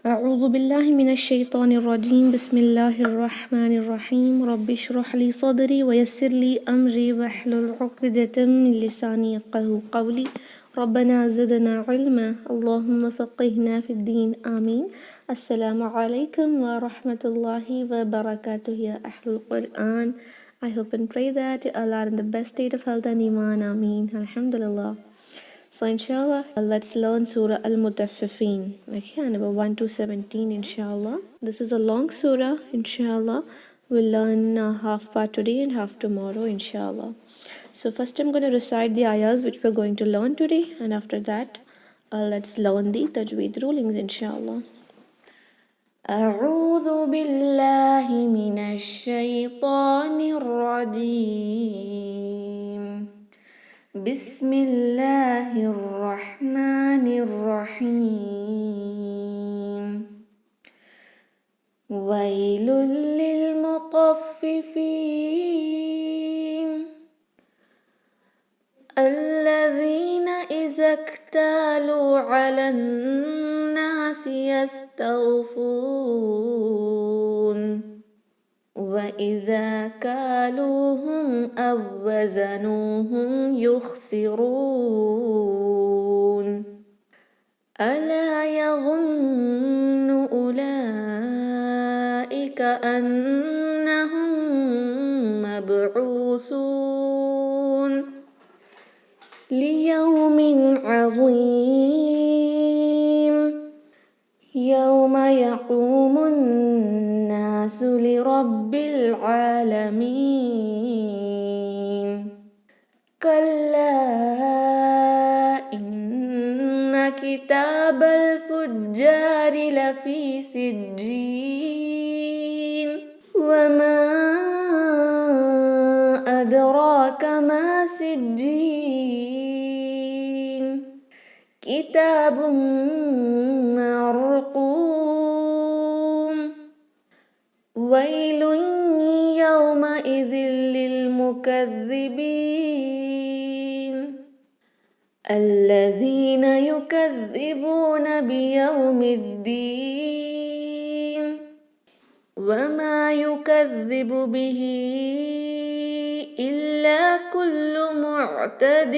أعوذ بالله من الشيطان الرجيم. بسم الله الرحمن الرحيم. رب اشرح لي صدري ويسر لي أمري واحلل عقدة من لساني يفقهوا قولي. ربنا زدنا علما اللهم فقهنا في الدين آمين. السلام عليكم ورحمة الله وبركاته يا أهل القرآن. I hope and pray that you all are in the best state of health and iman. Ameen. Alhamdulillah. So inshallah, let's learn Surah Al-Mutaffifin. Okay, number 1 to 17 inshallah. This is a long surah inshallah. We'll learn half part today and half tomorrow inshallah. So first I'm going to recite the ayahs which we're going to learn today, and after that let's learn the tajweed rulings inshallah. أعوذ بالله من الشيطان الرجيم. بسم الله الرحمن الرحيم. ويل للمطففين الذين إذا اكتالوا على الناس يستوفون وإذا كالوهم أو وزنوهم يخسرون ألا يظن أولئك أنهم مبعوثون ليوم عظيم يوم يقوم الناس لرب العالمين. كلا إن كتاب الفجار لفي سجين وما أدراك ما سجين كتاب مرقوم ويل يومئذ للمكذبين الذين يكذبون بيوم الدين وما يكذب به إلا كل معتد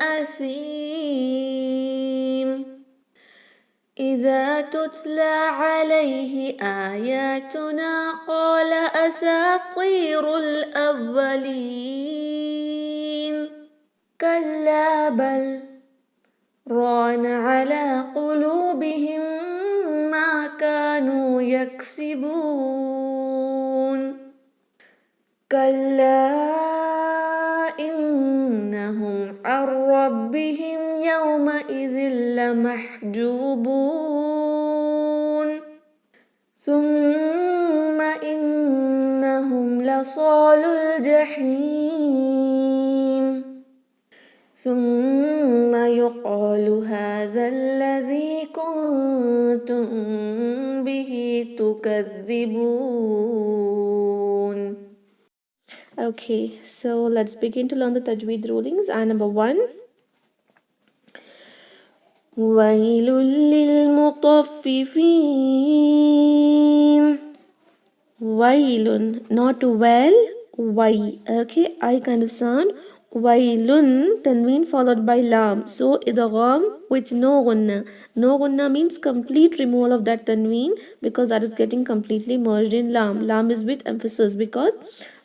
أثيم إذا تتلى عليه آياتنا قال أساطير الأولين كلا بل ران على قلوبهم ما كانوا يكسبون كلا إنهم عن ربهم يومئذ لمحجوبون ثم إنهم لصال الجحيم ثم يقال هذا الذي كنتم به تكذبون. Okay, so let's begin to learn the tajweed rulings. Ayah number 1. ويل للمطففين. ويل, not well, why. Okay, I kind of sound. Wailun, tanween followed by lam. So idgham with no gunna. No gunna means complete removal of that tanween because that is getting completely merged in lam. Lam is with emphasis because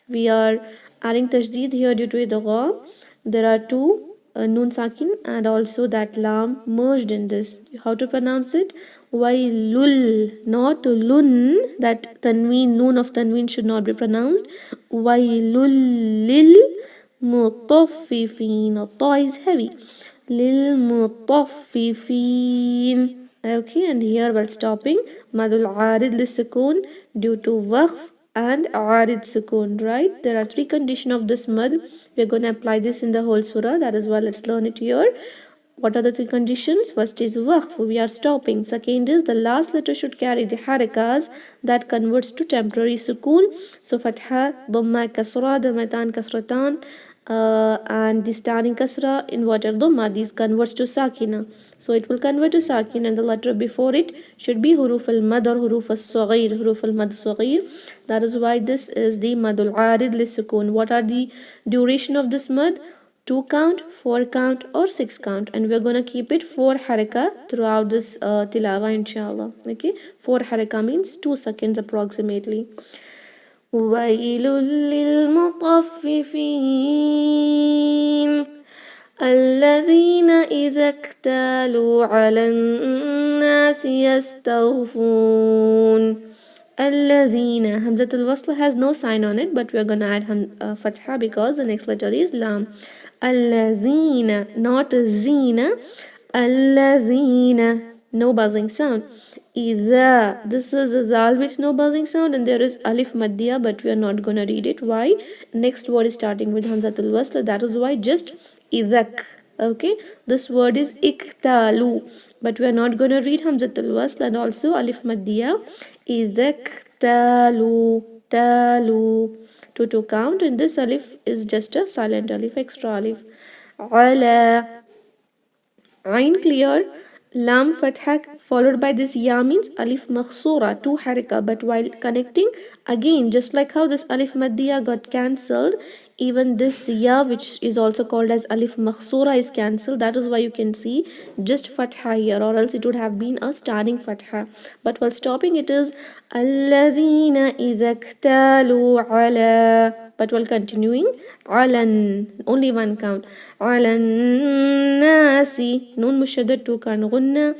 we are adding tajdeed here due to idgham. There are two nun sakin and also that lam merged in this. How to pronounce it? Wailul, not lun. That tanween, noon of tanween should not be pronounced. Wailul lil مطففين. الطا is heavy. للمطففين. Okay, and here while stopping madul arid lisukun due to waqf and arid sukun, right? There are three conditions of this mad. We're going to apply this in the whole surah. That is why let's learn it here. What are the three conditions? First is waqf, we are stopping. Second is the last letter should carry the harakas that converts to temporary sukoon. So fatha, dhamma, kasra, dhammatan, kasratan. and the standing kasra, inverted dhamma, these converts to sakina. So it will convert to sakin, and the letter before it should be huruf al-mad or huruf al-saghir, huruf al-mad saghir. That is why this is the madul arid li-sukun. What are the duration of this mad? 2 count, 4 count or 6 count, and we're going to keep it 4 haraka throughout this tilawa inshallah. Okay, 4 haraka means 2 seconds approximately. وَيْلٌ لِلْمُطَفِّفِينَ الَّذِينَ إِذَا اكْتَالُوا عَلَى النَّاسِ يَسْتَوْفُونَ. الَّذِينَ, Hamzat al-Wasl has no sign on it, but we are going to add fatha because the next letter is lam. الَّذِينَ, not zina. الَّذِينَ, no buzzing sound. Idha, this is a dal with no buzzing sound, and there is alif maddiya, but we are not going to read it. Why? Next word is starting with hamzatul wasl, that is why just idhak. Okay, this word is iktalu, but we are not going to read hamzatul wasl and also alif maddiya. Idhaktalu, talu, to count, and this alif is just a silent alif, extra alif. Ala, ain clear, lam fatha followed by this ya means alif makhsura, 2 haraka, but while connecting again, just like how this alif maddiya got cancelled, even this ya, which is also called as alif makhsura, is cancelled. That is why you can see just fatha here, or else it would have been a starting fatha, but while stopping it is alladhina idha iktalu ala, but while continuing alan, only 1 count. Alan nasi, nun mushaddad 2 kan gunna.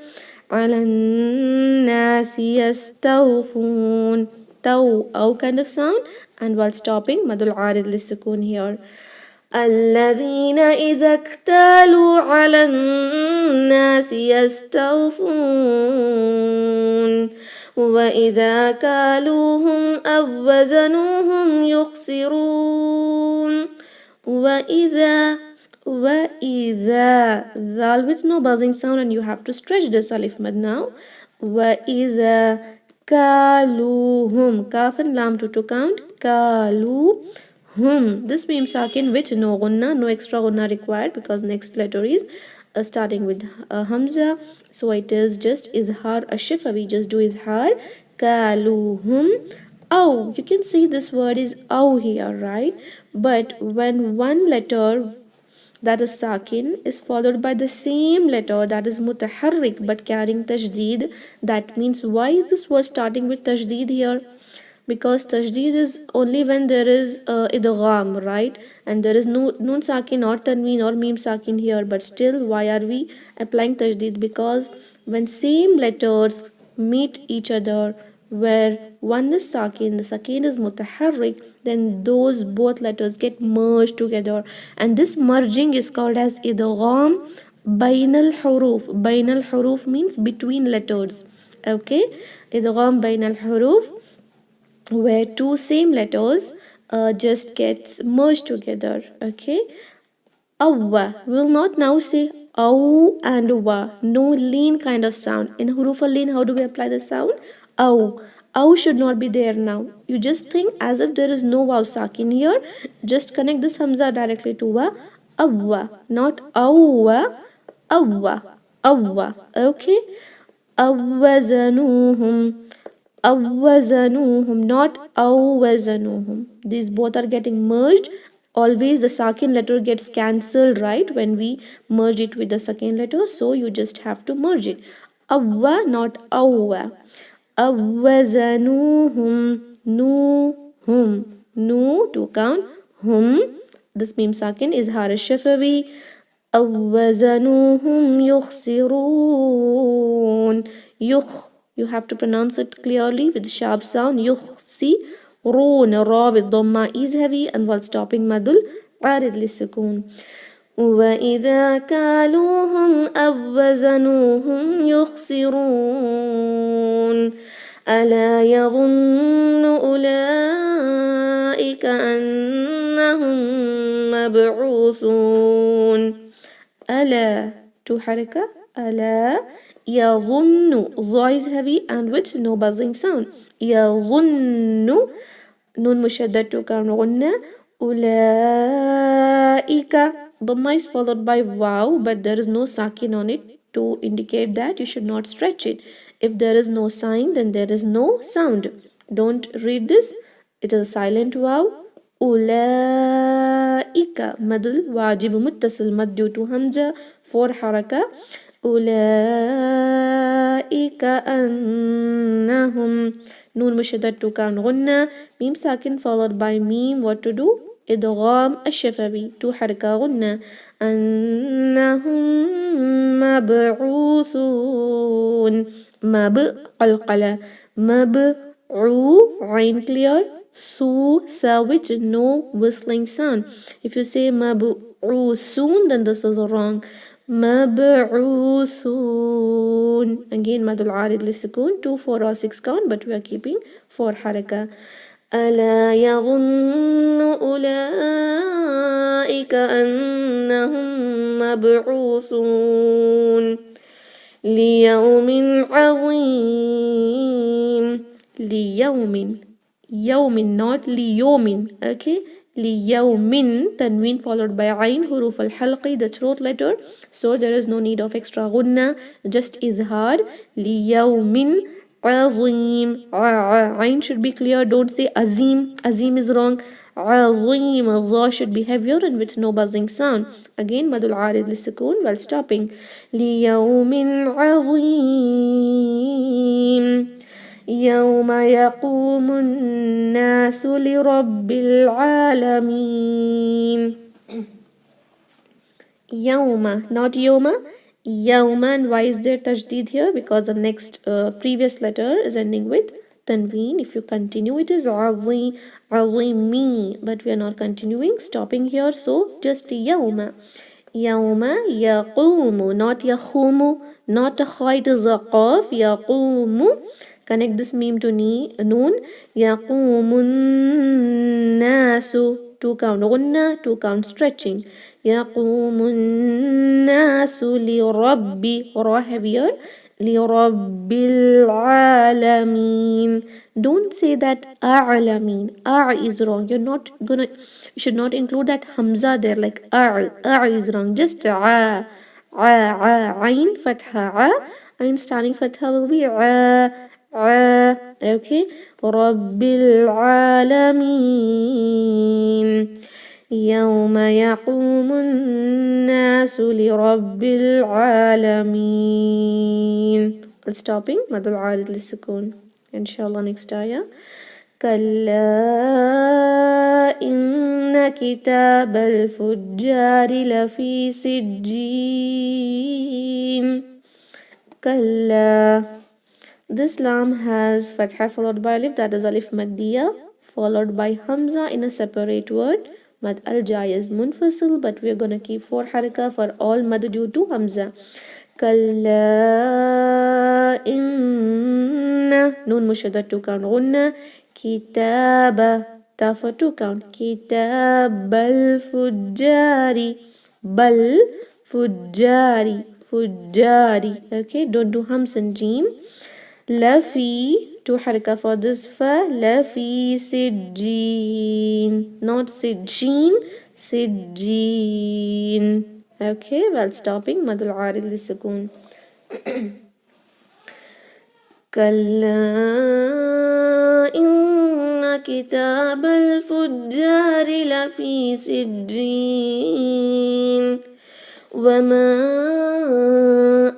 Alan nasi yastawfun, taw, aw kind of sound, and while stopping madul arid lisukun here. الذين إذا اكتالوا على الناس يستوفون وإذا كالوهم أو وزنوهم يخسرون. وإذا, ذال with no buzzing sound, and you have to stretch this alif mad now. وإذا كالوهم, kaf and lam to count, kalu. This mim sakin with no gunna, no extra gunna required because next letter is starting with hamza, so it is just izhar ashifa, we just do izhar. Kaluhum. Oh, you can see this word is aw here, right? But when one letter, that is sakin, is followed by the same letter that is mutaharrik but carrying tajdeed, that means why is this word starting with tajdeed here? Because tajdeed is only when there is idgham, right? And there is no nun sakin or tanween or mim sakin here, but still why are we applying tajdeed? Because when same letters meet each other, where one is sakin, the sakin is mutaharrik, then those both letters get merged together, and this merging is called as idgham bain al huruf. Bain al huruf means between letters. Okay, idgham bain al huruf, where 2 same letters just gets merged together. Okay, awwa, we will not now say aw and wa, no lean kind of sound. In huruf al lean, how do we apply the sound? Aw. Aw should not be there now. You just think as if there is no waw sakin here. Just connect this hamza directly to wa. Awwa, not awwa. Awwa, awwa. Okay, awwazanuhum. Awwazanuhum, not awwazanuhum. These both are getting merged. Always the sakin letter gets cancelled, right, when we merge it with the second letter, so you just have to merge it. Awwa, not awwa. Awwazanuhum, nuhum, nu to count, hum, this mim sakin is har shafawi. Awwazanuhum yukhsirun, yukh, you have to pronounce it clearly with sharp sound. Yukhsi, roon, ra with dhamma is heavy, and while stopping madul arid lisukun. وإذا كالوهم أو وزنوهم يخسرون. ألا يظن أولئك أنهم مبعوثون. ألا, 2 haraka, ألا. يظن, dha is heavy and with no buzzing sound. يظن, nun mushaddad to count gunna. Ulaika. Dhamma is followed by wow, but there is no sakin on it to indicate that you should not stretch it. If there is no sign, then there is no sound. Don't read this. It is a silent wow. Ulaika. Madl wajib muttasil mad due to hamza for haraka. Ulaika annahum. Noon mushaddad to count gunna. Mim sakin followed by mim. What to do? إدغام الشفوي تو حركة غنة أنهم مبعوثون قلقلة عين clear su with no whistling sound. If you say مبعوثون, then this is wrong. مبعوثون. Again مد العارض للسكون 2 4 or 6 count, but we are keeping 4 حركة. ألا يظن أولئك أنهم مبعوثون ليوم عظيم. ليوم not ليوم. Okay, ليوم tanween followed by ayn huruf al-halqi, the throat letter, so there is no need of extra gunna, just izhar. ليوم عظيم. Ayn should be clear, don't say azim. Azim is wrong. عظيم. Allah should be heavier and with no buzzing sound. Again madul arid lisukun while stopping. ليوم عظيم يوم يقوم الناس لرب العالمين. يوم not يوم. Yawman. Why is there tajdeed here? Because the next previous letter is ending with tanween. If you continue, it is azim, azimi, but we are not continuing, stopping here, so just yawma. Yawma yaqumu, not yakhumu, not a kha, it is a qaf. Yaqumu. Connect this meme to noon. Yaqumun nasu. 2 count gunna, 2 count stretching. يقوم الناس لرب را heavier لرب العالمين. Don't say that أعلمين. is wrong. You should not include that hamza there like is wrong. Just عين فتحة عين starting فتحة will be okay. رب العالمين يوم يقوم الناس لرب العالمين. Stopping مد العارض للسكون. إن شاء الله next آية. كلا إن كتاب الفجار لفي سجين. كلا. This lam has fatha followed by alif, that is alif maddiya, followed by hamza in a separate word. Mad al-jai is munfasil, but we are going to keep 4 haraka for all mad due to hamza. Kalla inna. Noon mushaddad 2 count gunna. Kitaba. Ta for 2 count. Kitab al-fujjari. Bal fujjari. Fujjari. Okay, don't do hams and jeen. Lafi. 2 haraka for this fa. Lafi sijjeen. Not sijjeen. Sijjeen. Okay, while stopping مد العارض للسكون. كلا إن كتاب الفجار لفي سجين وما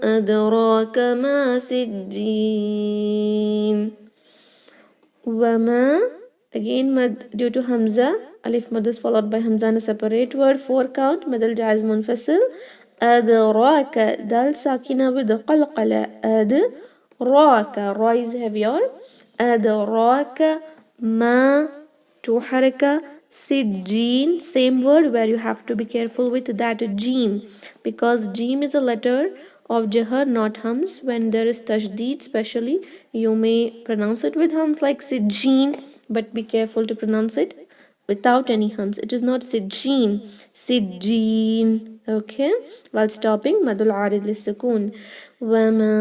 أدراك ما سجين. وما again mad due to hamza. Alif mad is followed by hamza in a separate word. 4 count. Mad al-jaiz munfasil. Adraka. Dal sakina with qalqala. Adraka. Ra is heavier. Adraka ma. 2 haraka. Sijjeen. Same word where you have to be careful with that jeen, because jeen is a letter of jahar, not hums. When there is tajdeed especially, you may pronounce it with hums like sijjeen, but be careful to pronounce it without any hums. It is not sijjeen, sijjeen. Okay, while stopping madul arid lisukun. وما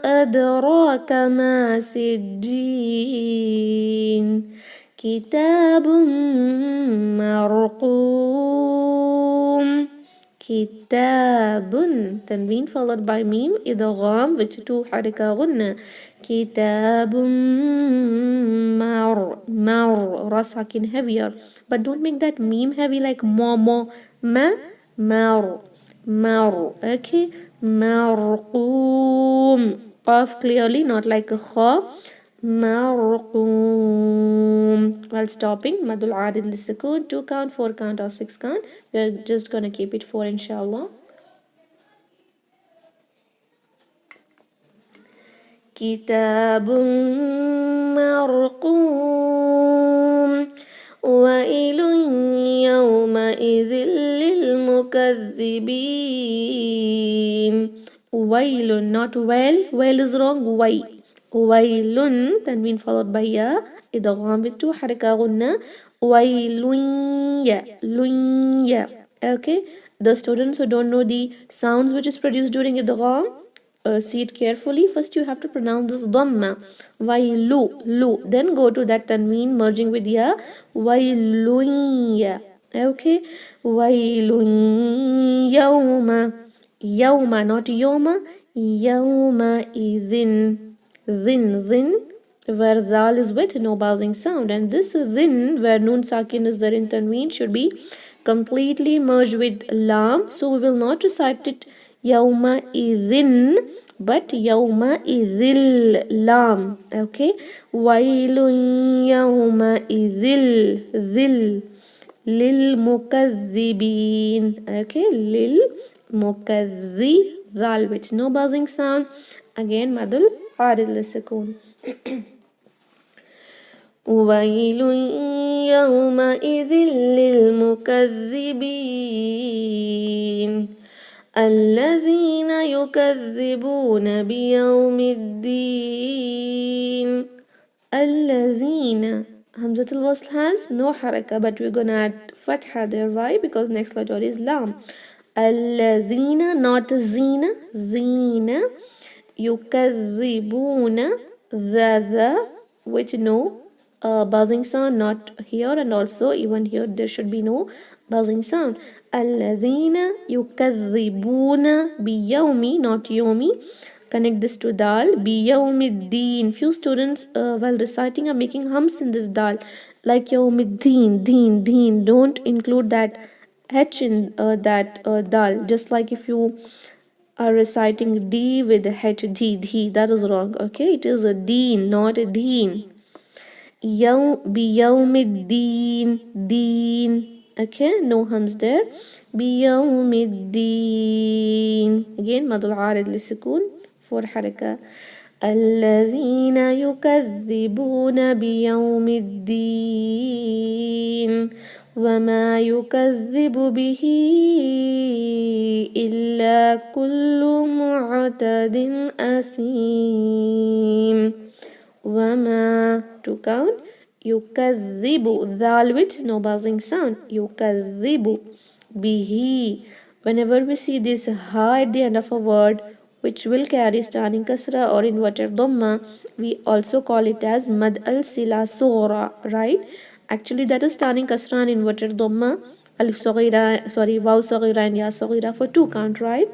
أدراك ما سجين كتاب مرقوم. كتاب تنوين followed by ميم إدغام with two حركة غنة. كتاب مر را ساكن heavier, but don't make that meme heavy like مر okay. مرقوم قاف clearly, not like a خا. مرقوم. While stopping مد العارض للسكون 2 count 4 count or 6 count. We're just gonna keep it 4 inshallah. كتاب مرقوم ويل يومئذ للمكذبين. ويل not well is wrong. ويل تنوين followed by يا إدغام with two حركة غنة. ويل يا okay. The students who don't know the sounds which is produced during إدغام, see it carefully. First you have to pronounce this dhamma. Wailu. Then go to that tanween merging with ya. Wailun ya. Okay. Wailun yawma not yawma. Yawma idhin. Dhin where dal is with no buzzing sound, and this dhin where noon sakin is there in tanween should be completely merged with lam, so we will not recite it yawma idhin but yawma idhil lam. Okay. Wailun yawma idhil lil mukaththibin. Okay. Lil mukaththi dal with no buzzing sound. Again madul عارض للسكون. ويل يومئذ للمكذبين الذين يكذبون بيوم الدين. الذين Hamzat al-Wasl has no haraka, but we're gonna add fatha there. Why? Because next letter is lam. الذين not zina. Zina. Yukadhibuna the with no buzzing sound, not here, and also even here there should be no buzzing sound. Alladhina yukadhibuna biyawmi, not yomi. Connect this to dal. Biyawmiddin. Few students while reciting are making hums in this dal like yawmiddin, deen. Don't include that h in that dal. Just like if you are reciting D with H, D, that is wrong. Okay, it is a deen, not a deen. Biyawmiddin, deen. Okay, no hums there. Biyawmiddin. Again, madul aarid lisukun, 4 haraka. الذين يكذبون بيوم الدين وما يكذب به إلا كل معتد أثيم. وما to count. يكذب ذال with no buzzing sound. يكذب به. Whenever we see this ha at the end of a word which will carry standing kasra or inverted dhamma, we also call it as mad al sila sughra, right? Actually that is standing kasra and inverted dhamma, alif saghira, waw saghira and ya saghira for 2 count, right?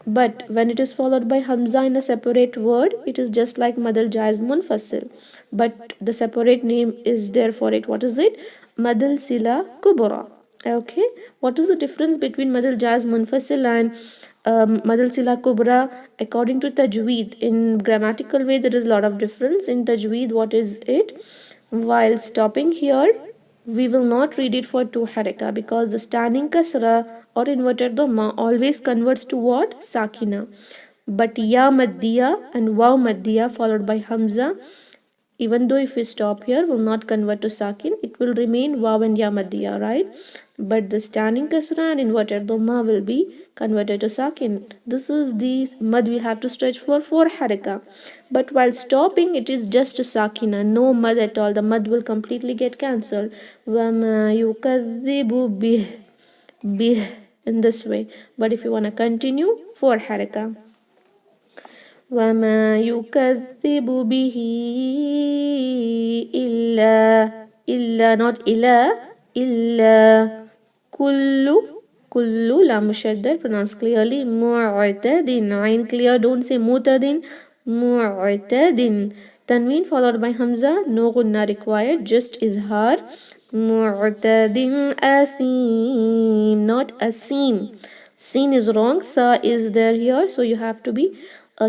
But when it is followed by hamza in a separate word, it is just like mad al jaiz munfasil, but the separate name is there for it. What is it? Mad al sila kubra. Okay, what is the difference between mad al jaiz munfasil and mad al sila kubra? According to tajweed, in grammatical way there is a lot of difference. In tajweed, what is it? While stopping here, we will not read it for 2 haraka because the standing kasra or inverted dhamma always converts to what? Sakina. But ya maddiya and waw maddiya followed by hamza, even though if we stop here, will not convert to sakin, it will remain waw and ya maddiya, right? But the standing kasra and inverted dhamma will be converted to sakin. This is the mad we have to stretch for 4 haraka. But while stopping, it is just a sakina, no mad at all. The mad will completely get cancelled. وَمَا يُكَذِّبُ بِهِ in this way. But if you want to continue, 4 haraka. وَمَا يُكَذِّبُ بِهِ إلا not إلا إلا كل لام مشدد pronounce clearly معتد عين clear don't say معتد معتد tanween followed by hamza no gunna required just izhar معتد أثيم not asim sin is wrong tha is there here so you have to be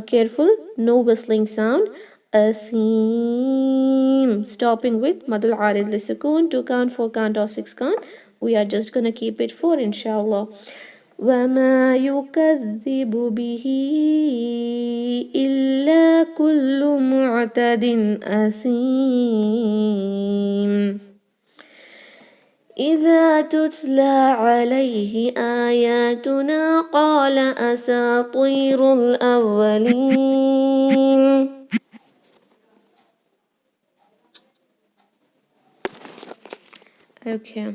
careful no whistling sound أثيم stopping with madul arid lisukun 2 count 4 count or 6 count we are just gonna keep it 4 inshallah وما يكذب به إلا كل معتد أثيم إذا تتلى عليه آياتنا قال أساطير الأولين. Okay.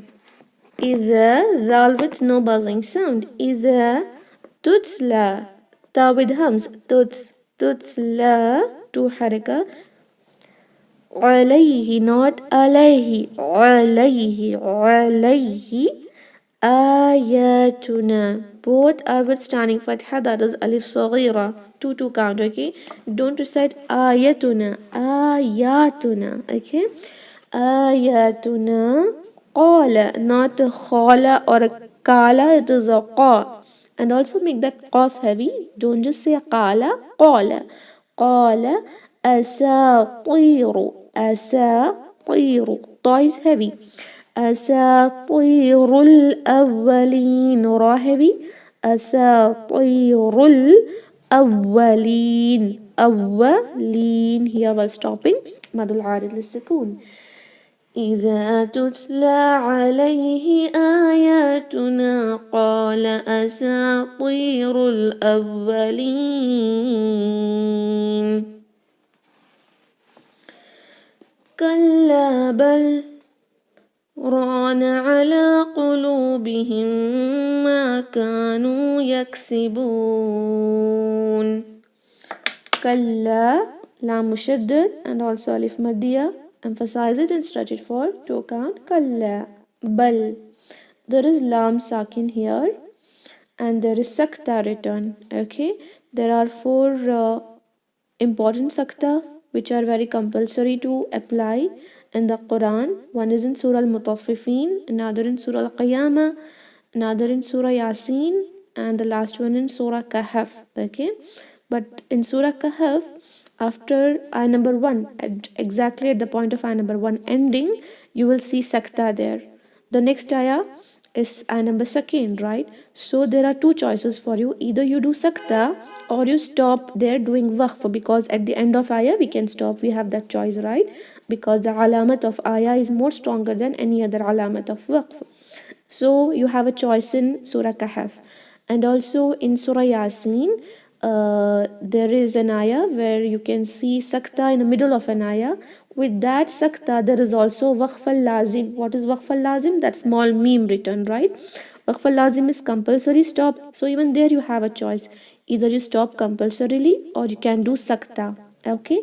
إذا ذال with no buzzing sound. إذا تتلى تا with hums تتلى تو حركة عليه not عليه آياتنا both are with standing فتحة that is ألف صغيرة 2 count okay don't recite آياتنا okay آياتنا قال not خال or kala it is a qa and also make that qaf heavy don't just say قال أساطير طا is heavy أساطير الأولين را heavy أساطير الأولين here while stopping مد العارض للسكون إذا تتلى عليه آياتنا قال أساطير الأولين كلا بل ران على قلوبهم ما كانوا يكسبون كلا لام مشدد and also ألف مادية emphasize it and stretch it for 2 count كلا بل there is lam sakin here and there is sakta written okay there are 4 important sakta which are very compulsory to apply in the Quran. One is in Surah Al-Mutaffifin, another in Surah Al-Qiyamah, another in Surah Yasin, and the last one in Surah Kahf. Okay, but in Surah Kahf, after ayah number 1, exactly at the point of ayah number 1 ending, you will see sakta there. The next ayah is ayah number 2, right? So there are 2 choices for you. Either you do sakta or you stop there doing waqf, because at the end of ayah we can stop. We have that choice, right? Because the alamat of ayah is more stronger than any other alamat of waqf. So you have a choice in Surah Kahf. And also in Surah Yasin, there is an ayah where you can see sakta in the middle of an ayah. With that sakta, there is also waqf al-lazim. What is waqf al-lazim? That small meme written, right? Waqf al-lazim is compulsory stop. So even there you have a choice. Either you stop compulsorily or you can do sakta. Okay?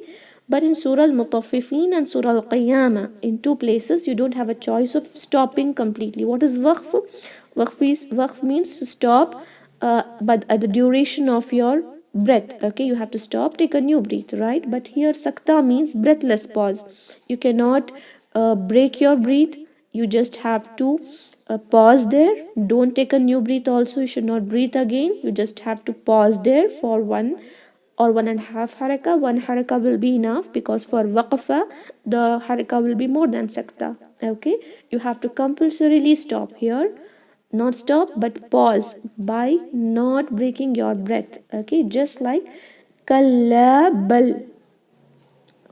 But in Surah Al-Mutaffifin and Surah Al-Qiyamah, in 2 places, you don't have a choice of stopping completely. What is waqf? Waqf means to stop, but at the duration of your breath. Okay, you have to stop, take a new breath, right? But here sakta means breathless pause. You cannot break your breath. You just have to pause there. Don't take a new breath also. You should not breathe again. You just have to pause there for 1 or 1.5 haraka. 1 haraka will be enough, because for waqfa the haraka will be more than sakta. Okay, you have to compulsorily stop here, not stop but pause by not breaking your breath. Okay, just like kalla bal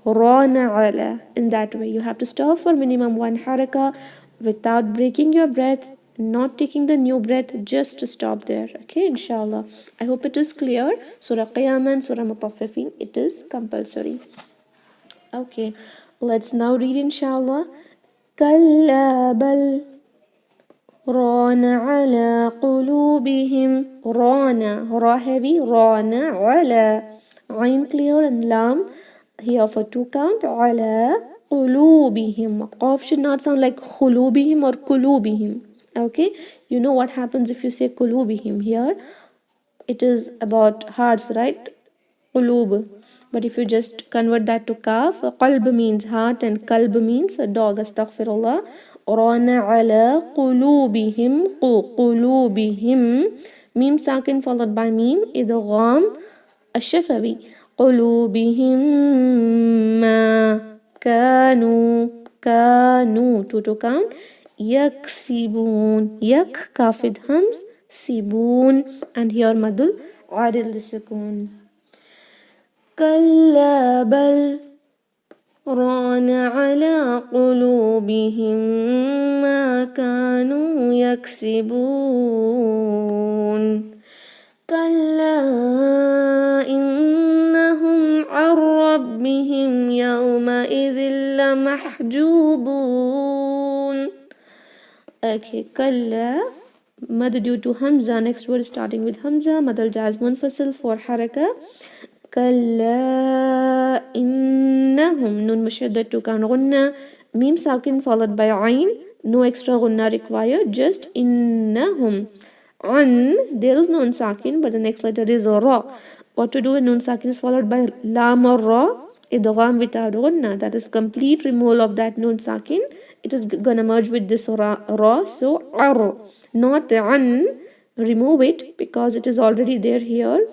rana ala, in that way you have to stop for minimum 1 haraka without breaking your breath, not taking the new breath, just to stop there. Okay, inshallah. I hope it is clear. Surah Qiyamah and Surah Mutaffifin, it is compulsory. Okay, let's now read inshallah. Kalla bal rana ala qulubihim. Rana, ra heavy, rana ala. Ain clear and lam here for 2 count. Ala قلوبهم. Qaf should not sound like khulubihim or kulubihim. Okay, you know what happens if you say kulubihim. Here it is about hearts, right? Qulub. But if you just convert that to kaf, qalb means heart and kalb means a dog. Astaghfirullah. Rana ala qulubihim. Qulubihim. Mim sakin followed by mim. Idgham الشفوي. قلوبهم ما كانوا to count. يكسبون. يك كافد همز. سيبون and here مدل عادل للسكون. كلا بل ران على قلوبهم ما كانوا يكسبون. كلا إنهم عن ربهم يومئذ لمحجوبون. Okay, كلا مد due to Hamza. Next word starting with Hamza. مد الجاز منفصل for حركة. كلا إنهم نون مشدد to count غنة. ميم ساكن followed by عين. No extra غنة required. Just إنهم. An, there is nun sakin, but the next letter is ra. What to do when nun sakin is followed by lam or ra? Idgham without gunna. That is complete removal of that nun sakin. It is gonna merge with this ra. So ar, not an. Remove it because it is already there here.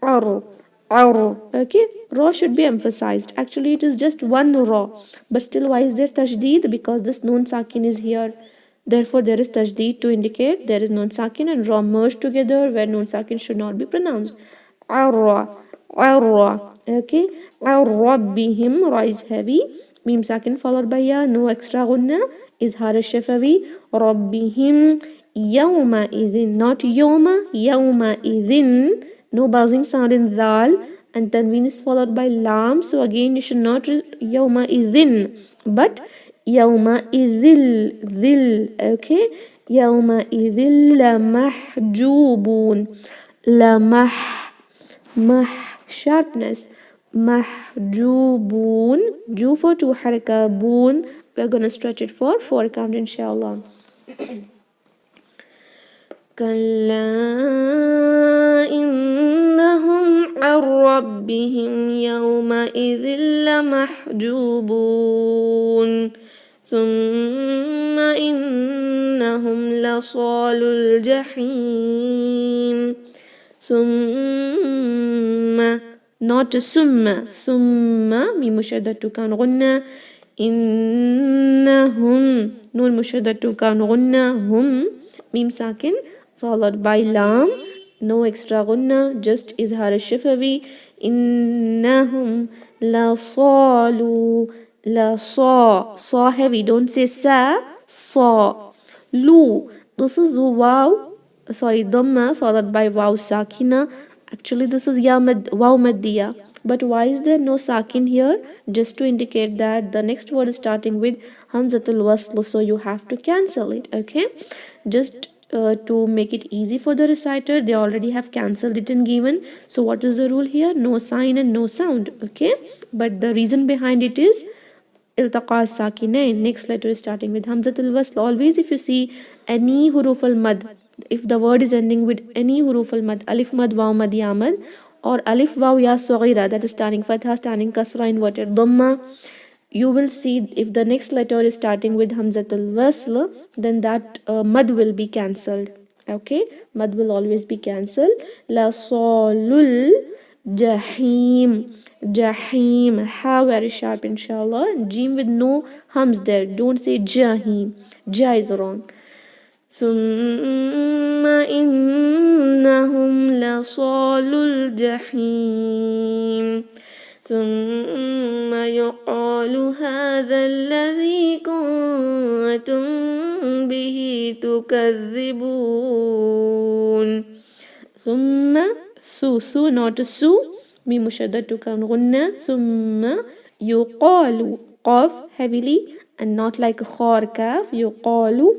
Ar. Okay, ra should be emphasized. Actually, it is just one ra, but still, why is there tajdeed? Because this nun sakin is here. Therefore, there is tajdeed to indicate there is nun sakin and ra merged together where nun sakin should not be pronounced. Arra. Okay. Rabbihim. Ra is heavy. Mim sakin followed by ya. No extra gunna. Izhar shafawi. Rabbihim. Yawma idhin. Not yawma. Yawma idhin. No buzzing sound in dhal. And tanween is followed by lam. So again, you should not yawma idhin. But يومئذ ذل. Okay, يومئذ لمحجوبون. لمح sharpness. محجوبون. Ju for 2 حركة. Boon. We're gonna stretch it for 4 count inshallah. كلا إنهم عن ربهم يومئذ لمحجوبون. ثم إنهم لصال الجحيم. ثم not ثم ميم مشدد كان غنة. إنهم نون مشدد كان غنة. هم ميم ساكن followed by lam. No extra غنة, just إظهار الشفوي. إنهم لصالوا. Saw heavy, don't say sa. Saw. Lu. This is dhamma followed by waw sakina. Actually, this is waw maddiya. But why is there no sakin here? Just to indicate that the next word is starting with hamzatul wasl, so you have to cancel it. Okay, just to make it easy for the reciter, they already have cancelled it and given. So what is the rule here? No sign and no sound. Okay, but the reason behind it is iltaqa sakinain. Next letter is starting with hamzatul wasl. Always if you see any huruf al mad, if the word is ending with any huruf al mad, alif mad, waw mad, ya mad, or alif waw ya saghira, that is standing fatha, standing kasra, inverted dhamma, you will see if the next letter is starting with hamzatul wasl, then that mad will be cancelled. Okay, mad will always be cancelled. La salul jahim. Jahim. Ha very sharp inshallah. Jim with no hums there. Don't say jahim. Ja is wrong. ثم إنهم لصال الجحيم. ثم يقال هذا الذي كنتم به تكذبون. ثم su not su. ميم مشدد كان غنة. ثم يقال قاف heavily and not like خار كاف. يقال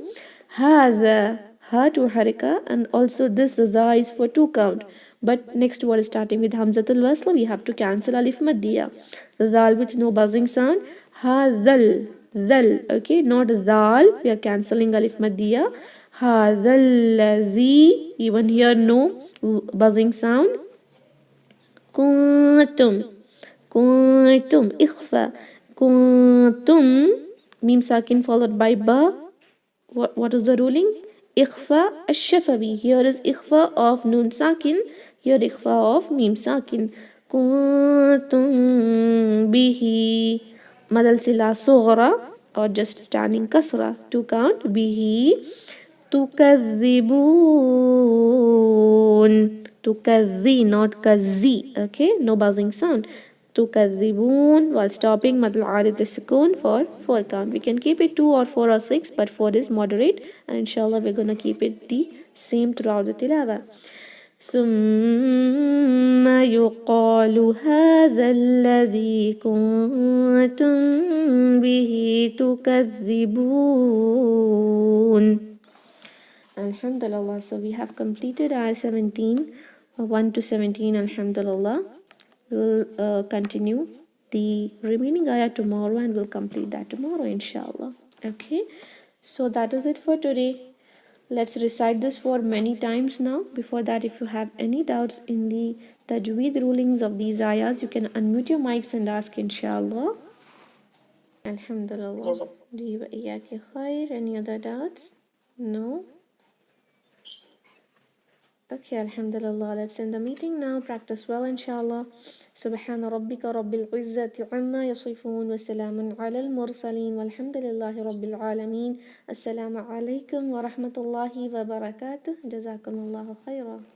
هذا ha to harika, and also this za is for 2 count. But next word starting with Hamzatul Wasl, we have to cancel Alif Maddiya. Dal with no buzzing sound. Hadal, dal, okay, not dal, we are cancelling Alif Maddiya. Hadallazi, even here no buzzing sound. Kuntum, kuntum, ikhfa, kuntum, mim sakin followed by ba. What is the ruling? Ikhfa ash-shafawi. Here is ikhfa of nun sakin. Here ikhfa of mim sakin. Kuntum bihi. Madal sila sughra or just standing kasra to count. Bihi tukadhibun. Tukadhi, not kazi. Okay, no buzzing sound. Tukadhibun while stopping madal arid sukoon for 4 count. We can keep it 2 or 4 or 6, but 4 is moderate, and inshallah we're gonna keep it the same throughout the tilawa. ثم يقال هذا الذي كنتم به تكذبون. Alhamdulillah. So we have completed ayah 17, 1 to 17. Alhamdulillah. We'll continue the remaining ayah tomorrow, and we'll complete that tomorrow inshallah. Okay, so that is it for today. Let's recite this for many times now. Before that, if you have any doubts in the tajweed rulings of these ayahs, you can unmute your mics and ask inshallah. Alhamdulillah. Any other doubts? No? Okay, alhamdulillah. Let's end the meeting now. Practice well, inshallah. Subhana rabbika rabbil izzati amma yasifun wa salamun ala al-mursaleen walhamdulillahi rabbil alameen. Assalamu alaikum wa rahmatullahi wa barakatuh. Jazakumullahu khairan.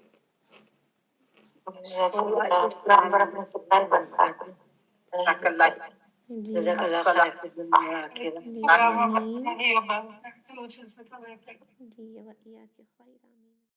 Ji